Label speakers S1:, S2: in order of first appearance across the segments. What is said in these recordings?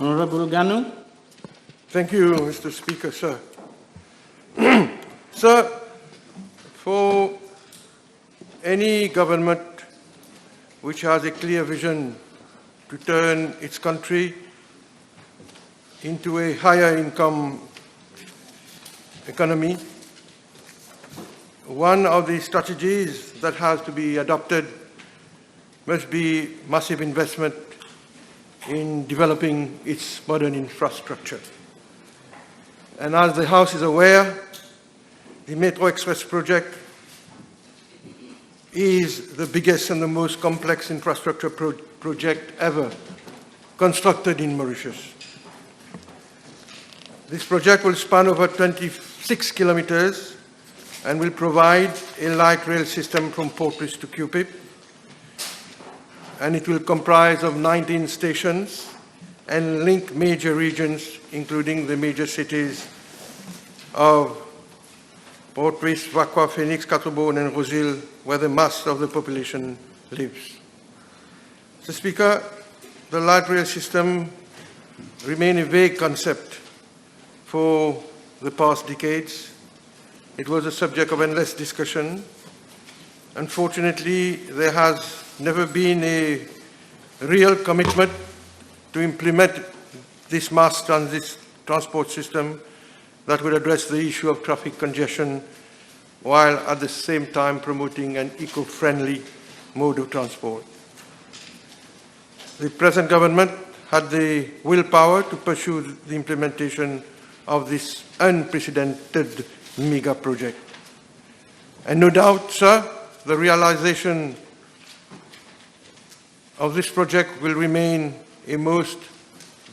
S1: Honorable Ganoo.
S2: Thank you, Mr. Speaker, sir. Sir, for any government which has a clear vision to turn its country into a higher income economy, one of the strategies that has to be adopted must be massive investment in developing its modern infrastructure. And as the House is aware, the Metro Express project is the biggest and the most complex infrastructure project ever constructed in Mauritius. This project will span over 26 kilometers and will provide a light rail system from Port-Louis to Cupid. And it will comprise of 19 stations and link major regions, including the major cities of Port-Louis, Vakwa, Phoenix, Caterbone, and Rosil, where the mass of the population lives. Mr. Speaker, the light rail system remained a vague concept for the past decades. It was a subject of endless discussion. Unfortunately, there has never been a real commitment to implement this mass transport system that would address the issue of traffic congestion while at the same time promoting an eco-friendly mode of transport. The present government had the willpower to pursue the implementation of this unprecedented mega project. And no doubt, sir, the realization of this project will remain a most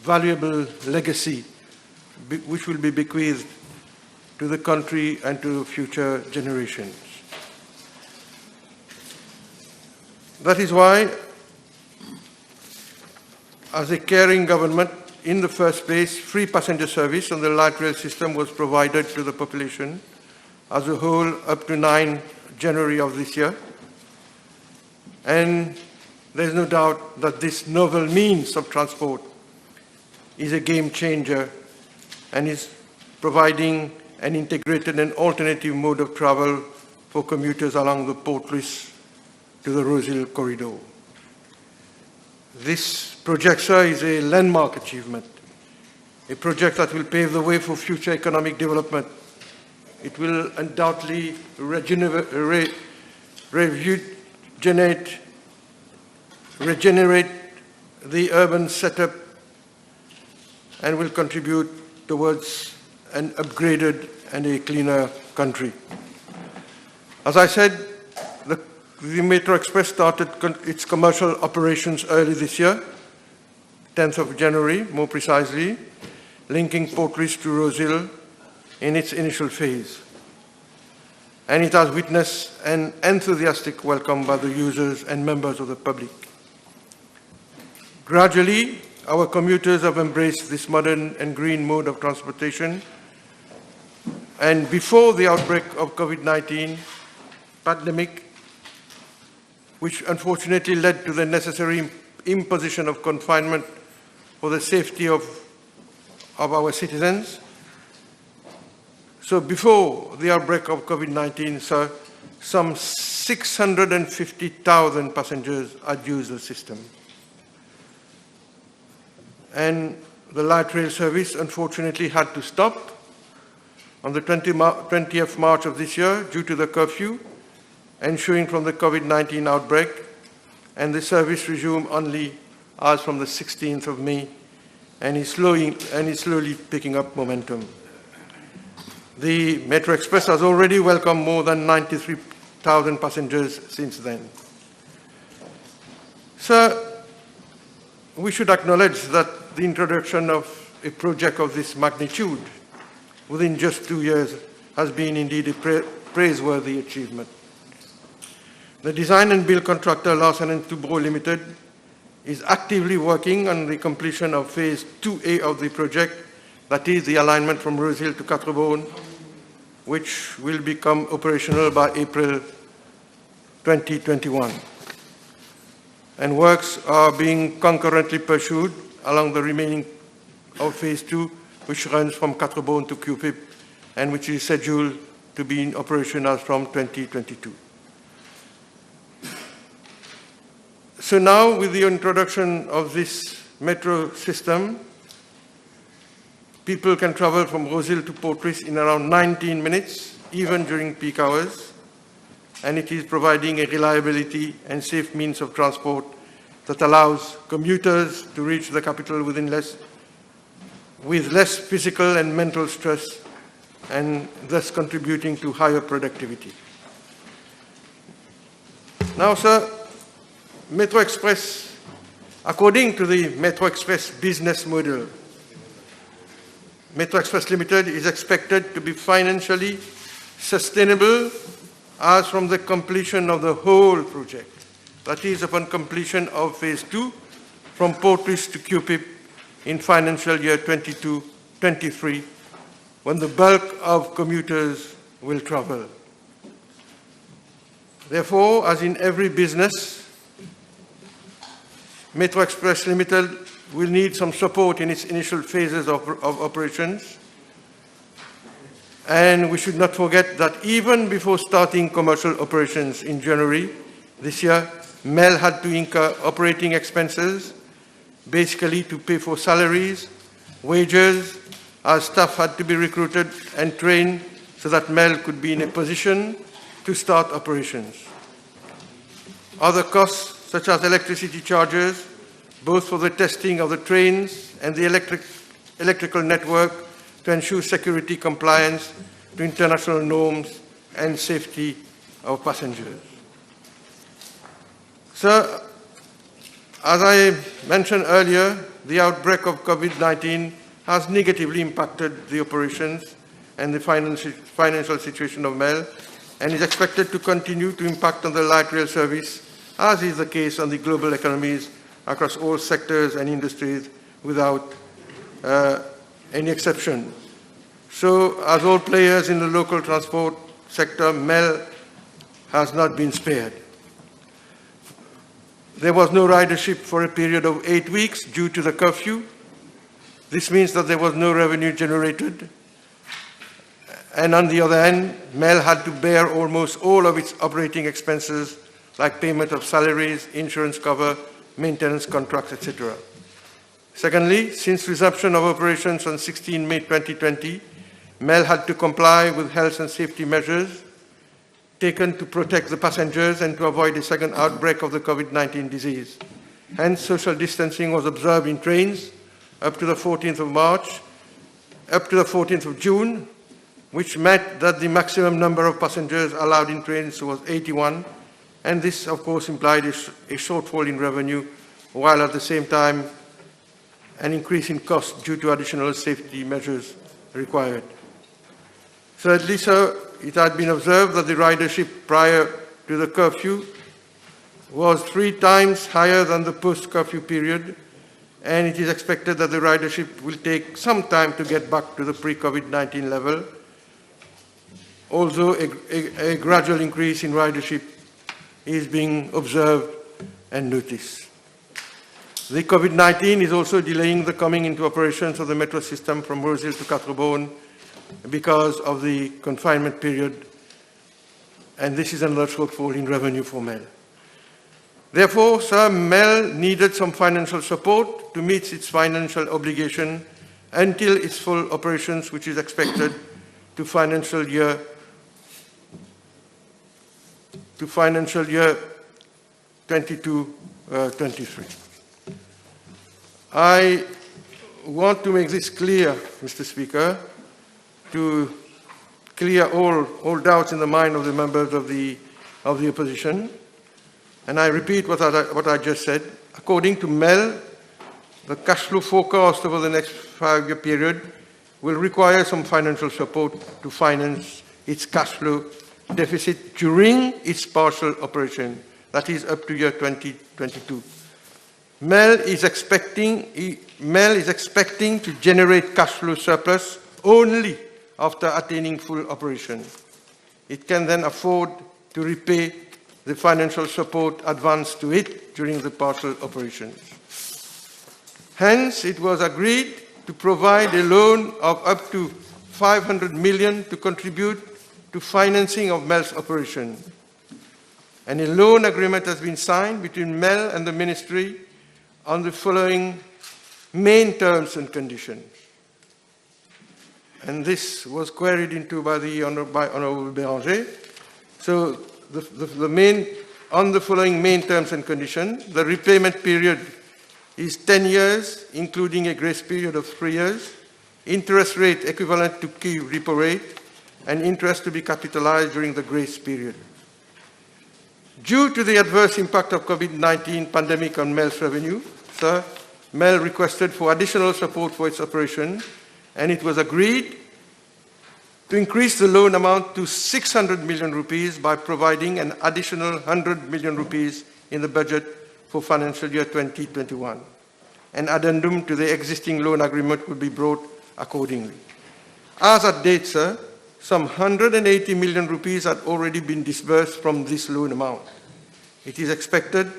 S2: valuable legacy which will be bequeathed to the country and to future generations. That is why, as a caring government, in the first place, free passenger service on the light rail system was provided to the population as a whole up to 9 January of this year. And there is no doubt that this novel means of transport is a game changer and is providing an integrated and alternative mode of travel for commuters along the Port-Louis to the Rosil corridor. This project, sir, is a landmark achievement, a project that will pave the way for future economic development. It will undoubtedly regenerate the urban setup and will contribute towards an upgraded and a cleaner country. As I said, the Metro Express started its commercial operations early this year, 10th of January, more precisely, linking Port-Louis to Rosil in its initial phase. And it has witnessed an enthusiastic welcome by the users and members of the public. Gradually, our commuters have embraced this modern and green mode of transportation. And before the outbreak of COVID-19 pandemic, which unfortunately led to the necessary imposition of confinement for the safety of our citizens. So before the outbreak of COVID-19, sir, some 650,000 passengers had used the system. And the light rail service unfortunately had to stop on the 20th March of this year due to the curfew ensuing from the COVID-19 outbreak, and the service resumed only as from the 16th of May and is slowly picking up momentum. The Metro Express has already welcomed more than 93,000 passengers since then. Sir, we should acknowledge that the introduction of a project of this magnitude within just 2 years has been indeed a praiseworthy achievement. The design and build contractor Larsen & Toubro Limited is actively working on the completion of phase 2A of the project, that is the alignment from Rosil to Caterbone, which will become operational by April 2021. And works are being concurrently pursued along the remaining of Phase 2, which runs from Quatre-Bornes to QPIP, and which is scheduled to be operational from 2022. So now, with the introduction of this metro system, people can travel from Rosehill to Portrice in around 19 minutes, even during peak hours, and it is providing a reliability and safe means of transport that allows commuters to reach the capital with less physical and mental stress, and thus contributing to higher productivity. Now, sir, Metro Express, according to the Metro Express business model, Metro Express Limited is expected to be financially sustainable as from the completion of the whole project. That is, upon completion of Phase 2 from Portrice to QPIP in financial year 22-23, when the bulk of commuters will travel. Therefore, as in every business, Metro Express Limited will need some support in its initial phases of operations. And we should not forget that even before starting commercial operations in January this year, MEL had to incur operating expenses, basically to pay for salaries, wages, as staff had to be recruited and trained so that MEL could be in a position to start operations. Other costs, such as electricity charges, both for the testing of the trains and the electrical network to ensure security compliance to international norms and safety of passengers. So, as I mentioned earlier, the outbreak of COVID-19 has negatively impacted the operations and the financial situation of MEL, and is expected to continue to impact on the light rail service, as is the case on the global economies across all sectors and industries without any exception. So, as all players in the local transport sector, MEL has not been spared. There was no ridership for a period of 8 weeks due to the curfew. This means that there was no revenue generated. And on the other hand, MEL had to bear almost all of its operating expenses, like payment of salaries, insurance cover, maintenance contracts, etc. Secondly, since resumption of operations on 16 May 2020, MEL had to comply with health and safety measures taken to protect the passengers and to avoid a second outbreak of the COVID-19 disease. Hence, social distancing was observed in trains up to the 14th of March, up to the 14th of June, which meant that the maximum number of passengers allowed in trains was 81, and this, of course, implied a shortfall in revenue, while at the same time an increase in cost due to additional safety measures required. Thirdly, sir, it had been observed that the ridership prior to the curfew was 3 times higher than the post-curfew period, and it is expected that the ridership will take some time to get back to the pre-COVID-19 level, although a gradual increase in ridership is being observed and noticed. The COVID-19 is also delaying the coming into operations of the metro system from Rosehill to Quatre-Bornes because of the confinement period, and this is another shortfall in revenue for MEL. Therefore, sir, MEL needed some financial support to meet its financial obligation until its full operations, which is expected to financial year 22-23. I want to make this clear, Mr. Speaker, to clear all doubts in the mind of the members of the opposition. And I repeat what I just said. According to MEL, the cash flow forecast over the next 5-year period will require some financial support to finance its cash flow deficit during its partial operation, that is up to year 2022. MEL is expecting to generate cash flow surplus only after attaining full operation. It can then afford to repay the financial support advanced to it during the partial operations. Hence, it was agreed to provide a loan of up to 500 million to contribute to financing of MEL's operation. And a loan agreement has been signed between MEL and the Ministry on the following main terms and conditions. And this was queried into by Honorable Béranger. So on the following main terms and conditions, the repayment period is 10 years, including a grace period of 3 years, interest rate equivalent to key repo rate, and interest to be capitalized during the grace period. Due to the adverse impact of COVID-19 pandemic on MEL's revenue, MEL requested for additional support for its operation, and it was agreed to increase the loan amount to 600 million rupees by providing an additional 100 million rupees in the budget for financial year 2021. An addendum to the existing loan agreement will be brought accordingly. As at date, sir, some 180 million rupees had already been disbursed from this loan amount. It is expected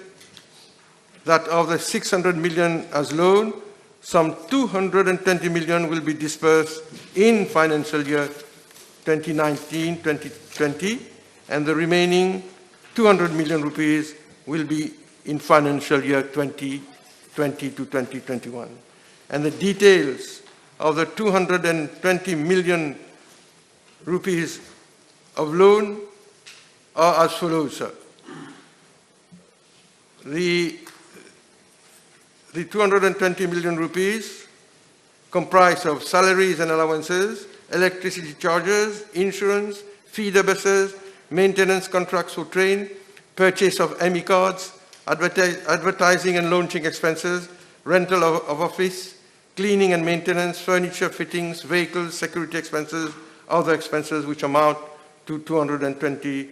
S2: that of the 600 million as loan, some 220 million will be disbursed in financial year 2019-2020, and the remaining 200 million rupees will be in financial year 2020 to 2021. And the details of the 220 million rupees of loan are as follows, sir. The 220 million rupees comprise of salaries and allowances, electricity charges, insurance, feeder buses, maintenance contracts for train, purchase of ME cards, advertising and launching expenses, rental of office, cleaning and maintenance, furniture fittings, vehicles, security expenses, other expenses which amount to 220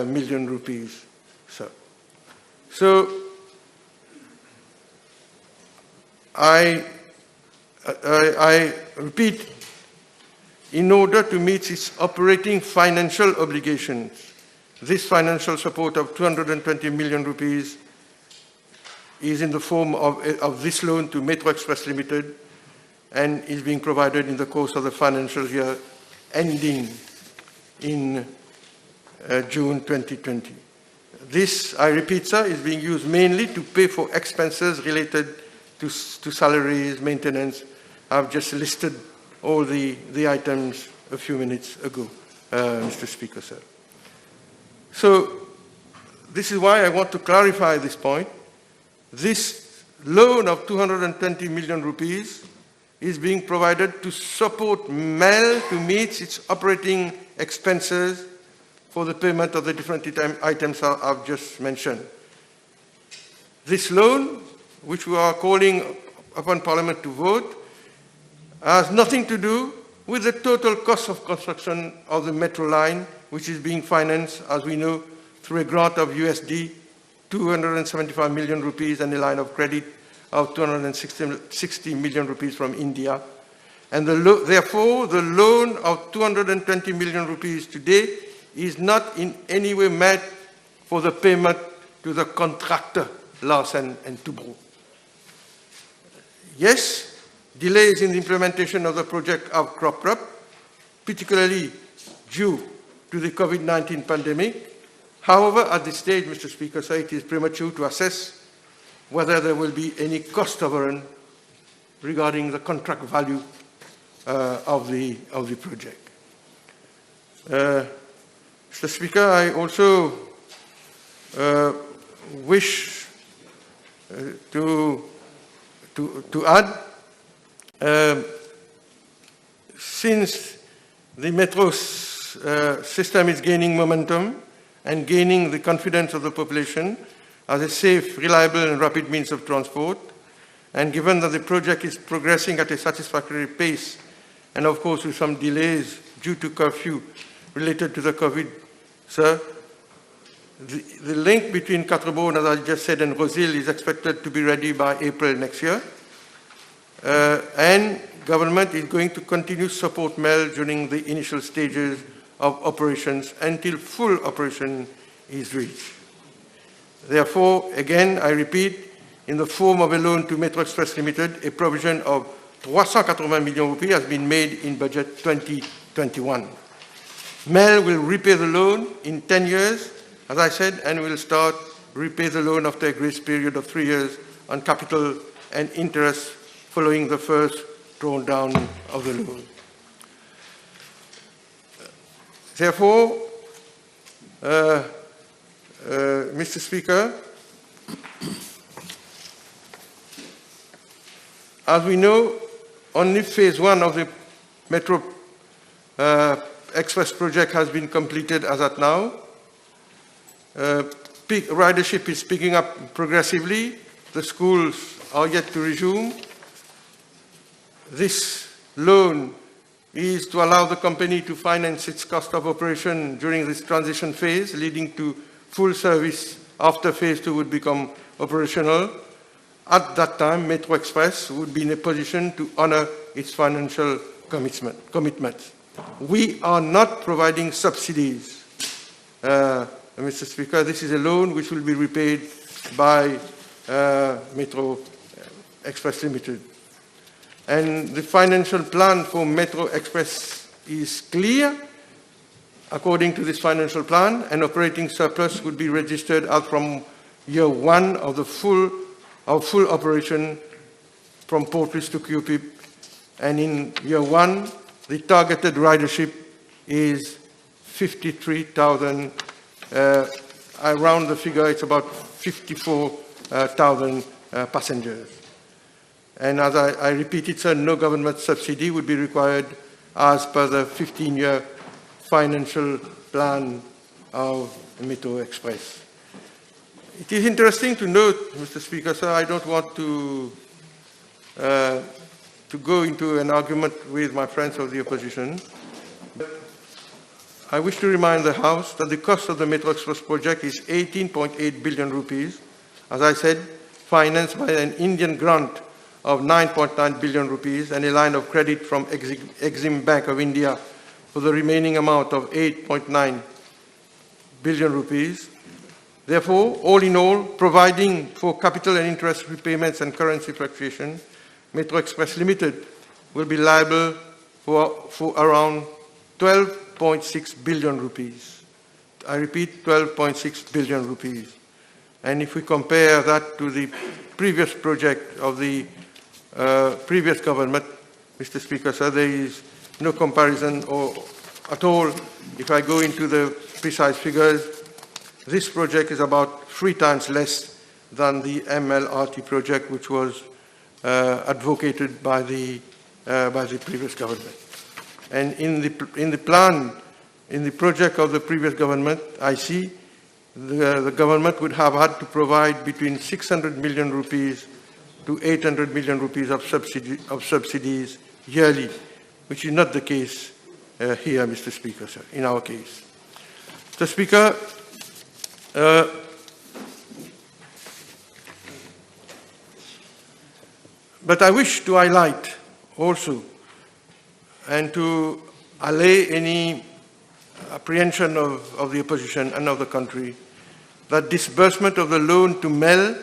S2: million rupees, sir. So I repeat, in order to meet its operating financial obligations, this financial support of 220 million rupees is in the form of this loan to Metro Express Limited and is being provided in the course of the financial year ending in June 2020. This, I repeat, sir, is being used mainly to pay for expenses related to salaries, maintenance. I've just listed all the items a few minutes ago, Mr. Speaker, sir. So this is why I want to clarify this point. This loan of 220 million rupees is being provided to support MEL to meet its operating expenses for the payment of the different items I've just mentioned. This loan, which we are calling upon Parliament to vote, has nothing to do with the total cost of construction of the metro line, which is being financed, as we know, through a grant of USD 275 million rupees and a line of credit of 260 million rupees from India. And therefore, the loan of 220 million rupees today is not in any way met for the payment to the contractor, Larsen and Toubro. Yes, delays in the implementation of the project have cropped up, particularly due to the COVID-19 pandemic. However, at this stage, Mr. Speaker, sir, it is premature to assess whether there will be any cost overrun regarding the contract value of the project. Mr. Speaker, I also wish to add, since the metro system is gaining momentum and gaining the confidence of the population as a safe, reliable and rapid means of transport, and given that the project is progressing at a satisfactory pace, and of course with some delays due to curfew related to the COVID, sir, the link between Quatre-Bornes, as I just said, and Rosil is expected to be ready by April next year. And government is going to continue to support MEL during the initial stages of operations until full operation is reached. Therefore, again, I repeat, in the form of a loan to Metro Express Limited, a provision of 380 million rupees has been made in budget 2021. MEL will repay the loan in 10 years, as I said, and will start repay the loan after a grace period of 3 years on capital and interest following the first drawn down of the loan. Therefore, Mr. Speaker, as we know, only phase 1 of the Metro Express project has been completed as at now. Ridership is picking up progressively. The schools are yet to resume. This loan is to allow the company to finance its cost of operation during this transition phase, leading to full service after phase 2 would become operational. At that time, Metro Express would be in a position to honor its financial commitments. We are not providing subsidies, Mr. Speaker. This is a loan which will be repaid by Metro Express Limited. And the financial plan for Metro Express is clear. According to this financial plan, an operating surplus would be registered out from year 1 of the full operation from Portus to QPIP. And in year 1, the targeted ridership is 53,000. I round the figure, it's about 54,000 passengers. And as I repeated, sir, no government subsidy would be required as per the 15-year financial plan of Metro Express. It is interesting to note, Mr. Speaker, sir, I don't want to go into an argument with my friends of the opposition. I wish to remind the House that the cost of the Metro Express project is 18.8 billion rupees, as I said, financed by an Indian grant of 9.9 billion rupees and a line of credit from Exim Bank of India for the remaining amount of 8.9 billion rupees. Therefore, all in all, providing for capital and interest repayments and currency fluctuation, Metro Express Limited will be liable for around 12.6 billion rupees. I repeat, 12.6 billion rupees. And if we compare that to the previous project of the previous government, Mr. Speaker, sir, there is no comparison at all. If I go into the precise figures, this project is about 3 times less than the MLRT project, which was advocated by the previous government. And in the plan, in the project of the previous government, I see the government would have had to provide between 600 million rupees to 800 million rupees of subsidies yearly, which is not the case here, Mr. Speaker, sir, in our case. Mr. Speaker, but I wish to highlight also and to allay any apprehension of the opposition and of the country that disbursement of the loan to MEL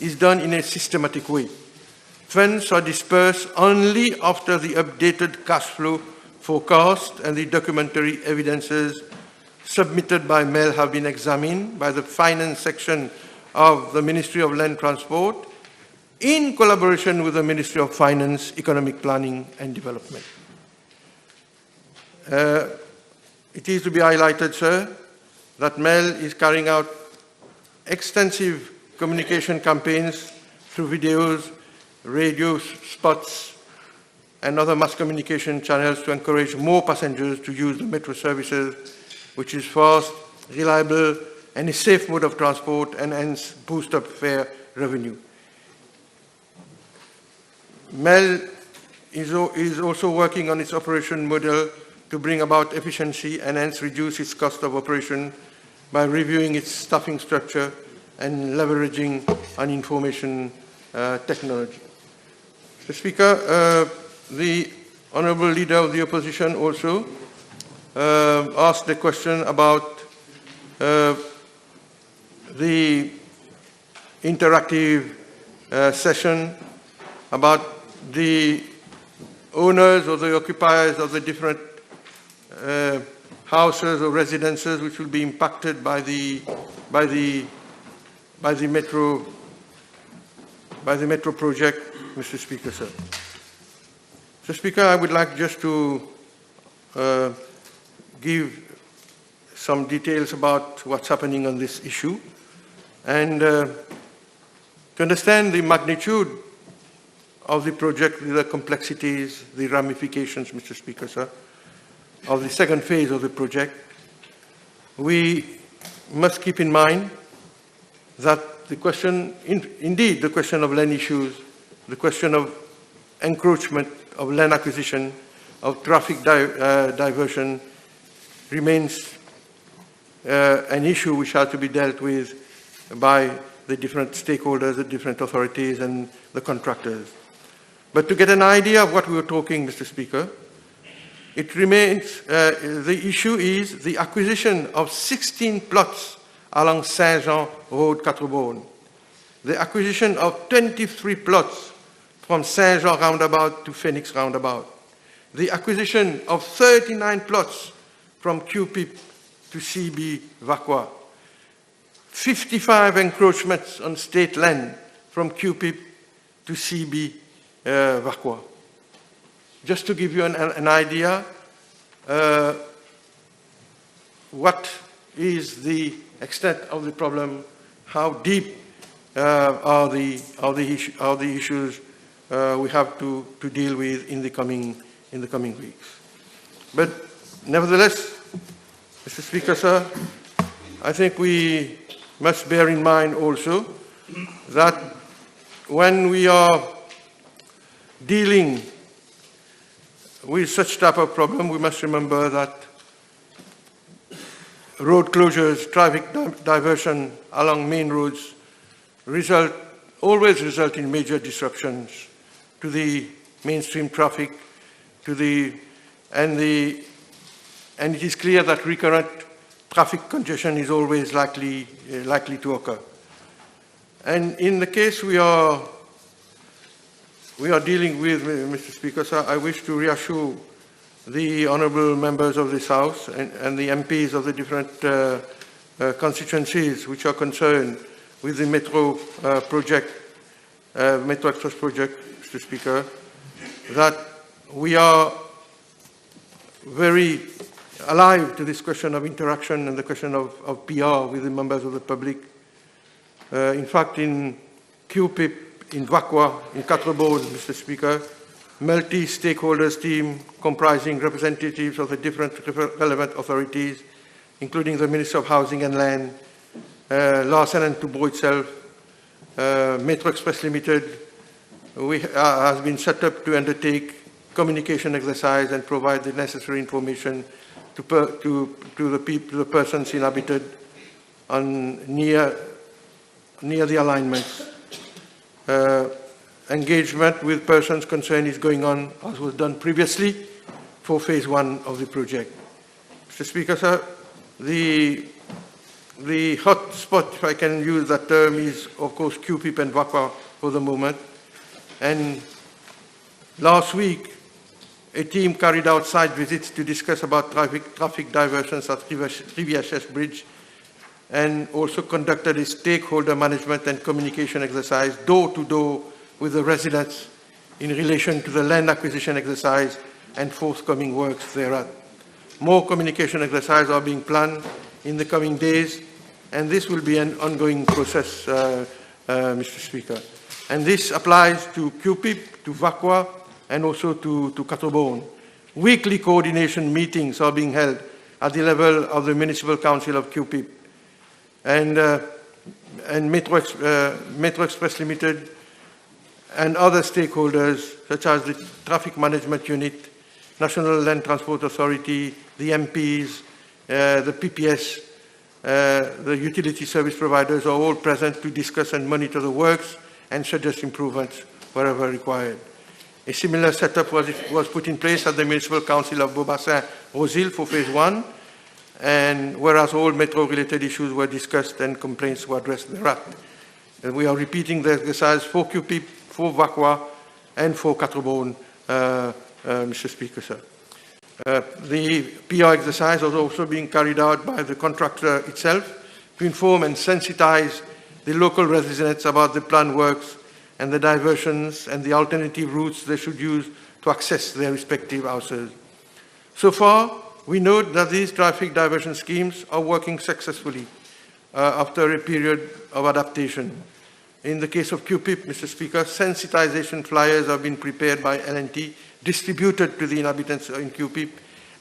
S2: is done in a systematic way. Funds are dispersed only after the updated cash flow forecast and the documentary evidences submitted by MEL have been examined by the finance section of the Ministry of Land Transport in collaboration with the Ministry of Finance, Economic Planning and Development. It is to be highlighted, sir, that MEL is carrying out extensive communication campaigns through videos, radio spots, and other mass communication channels to encourage more passengers to use the metro services, which is fast, reliable, and a safe mode of transport, and hence boost up fare revenue. MEL is also working on its operation model to bring about efficiency and hence reduce its cost of operation by reviewing its staffing structure and leveraging on information technology. Mr. Speaker, the Honourable Leader of the Opposition also asked a question about the interactive session, about the owners or the occupiers of the different houses or residences which will be impacted by the metro project, Mr. Speaker, sir. Mr. Speaker, I would like just to give some details about what's happening on this issue and to understand the magnitude of the project, the complexities, the ramifications, Mr. Speaker, sir, of the second phase of the project. We must keep in mind that the question, indeed, the question of land issues, the question of encroachment, of land acquisition, of traffic diversion remains an issue which has to be dealt with by the different stakeholders, the different authorities, and the contractors. But to get an idea of what we were talking, Mr. Speaker, it remains, the issue is the acquisition of 16 plots along Saint-Jean Road, Quatre-Bornes, the acquisition of 23 plots from Saint-Jean roundabout to Phoenix roundabout, the acquisition of 39 plots from QPIP to CB Vaqua, 55 encroachments on state land from QPIP to CB Vaqua. Just to give you an idea, what is the extent of the problem, how deep are the issues we have to deal with in the coming weeks. But nevertheless, Mr. Speaker, sir, I think we must bear in mind also that when we are dealing with such type of problem, we must remember that road closures, traffic diversion along main roads always result in major disruptions to the mainstream traffic, and it is clear that recurrent traffic congestion is always likely to occur. And in the case we are dealing with, Mr. Speaker, sir, I wish to reassure the honourable members of this House and the MPs of the different constituencies which are concerned with the Metro project, Metro Express project, Mr. Speaker, that we are very alive to this question of interaction and the question of PR with the members of the public. In fact, in QPIP, in Vaqua, in Quatre-Bornes, Mr. Speaker, multi-stakeholders team comprising representatives of the different relevant authorities, including the Minister of Housing and Land, Larsen & Toubro itself, Metro Express Limited, has been set up to undertake communication exercise and provide the necessary information to the persons inhabited near the alignments. Engagement with persons concerned is going on, as was done previously, for phase one of the project. Mr. Speaker, sir, the hot spot, if I can use that term, is of course QPIP and Vaqua for the moment. And last week, a team carried out site visits to discuss about traffic diversions at Rivière Bridge, and also conducted a stakeholder management and communication exercise door-to-door with the residents in relation to the land acquisition exercise and forthcoming works thereat. More communication exercises are being planned in the coming days, and this will be an ongoing process, Mr. Speaker. And this applies to QPIP, to Vaqua, and also to Quatre-Bornes. Weekly coordination meetings are being held at the level of the Municipal Council of QPIP. And Metro Express Limited and other stakeholders, such as the Traffic Management Unit, National Land Transport Authority, the MPs, the PPS, the utility service providers are all present to discuss and monitor the works and suggest improvements wherever required. A similar setup was put in place at the Municipal Council of Beaubassin-Rosil for phase one, and whereas all metro-related issues were discussed and complaints were addressed thereafter. And we are repeating the exercise for QPIP, for Vaqua, and for Quatre-Bornes Mr. Speaker, sir. The PR exercise was also being carried out by the contractor itself to inform and sensitize the local residents about the planned works and the diversions and the alternative routes they should use to access their respective houses. So far, we note that these traffic diversion schemes are working successfully after a period of adaptation. In the case of QPIP, Mr. Speaker, sensitization flyers have been prepared by L&T, distributed to the inhabitants in QPIP.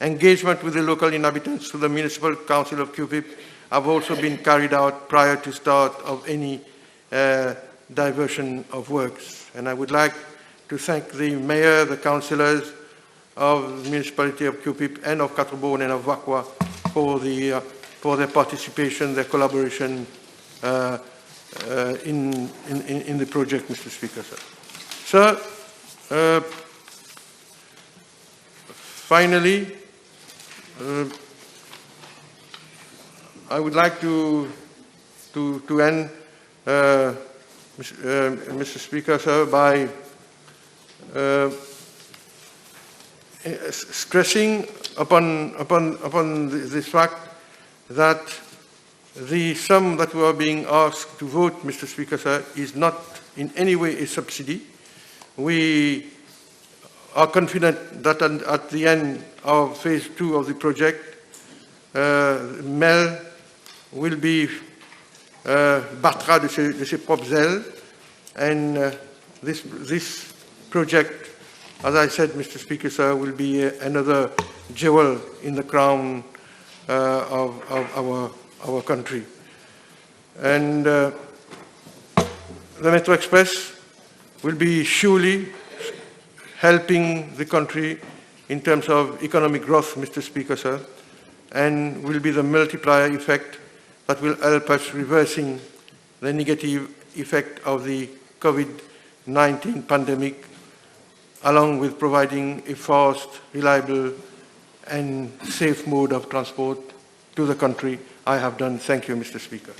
S2: Engagement with the local inhabitants through the Municipal Council of QPIP have also been carried out prior to start of any diversion of works. And I would like to thank the Mayor, the councillors of the Municipality of QPIP and of Quatre-Bornes and of Wakwa for their participation, their collaboration in the project, Mr. Speaker, sir. Sir, finally, I would like to end, Mr. Speaker, sir, by stressing upon this fact that the sum that we are being asked to vote, Mr. Speaker, sir, is not in any way a subsidy. We are confident that at the end of phase 2 of the project, MEL will be battra de ses propres ailes, and this project, as I said, Mr. Speaker, sir, will be another jewel in the crown of our country. And the Metro Express will be surely helping the country in terms of economic growth, Mr. Speaker, sir, and will be the multiplier effect that will help us reversing the negative effect of the COVID-19 pandemic, along with providing a fast, reliable, and safe mode of transport to the country. I have done. Thank you, Mr. Speaker.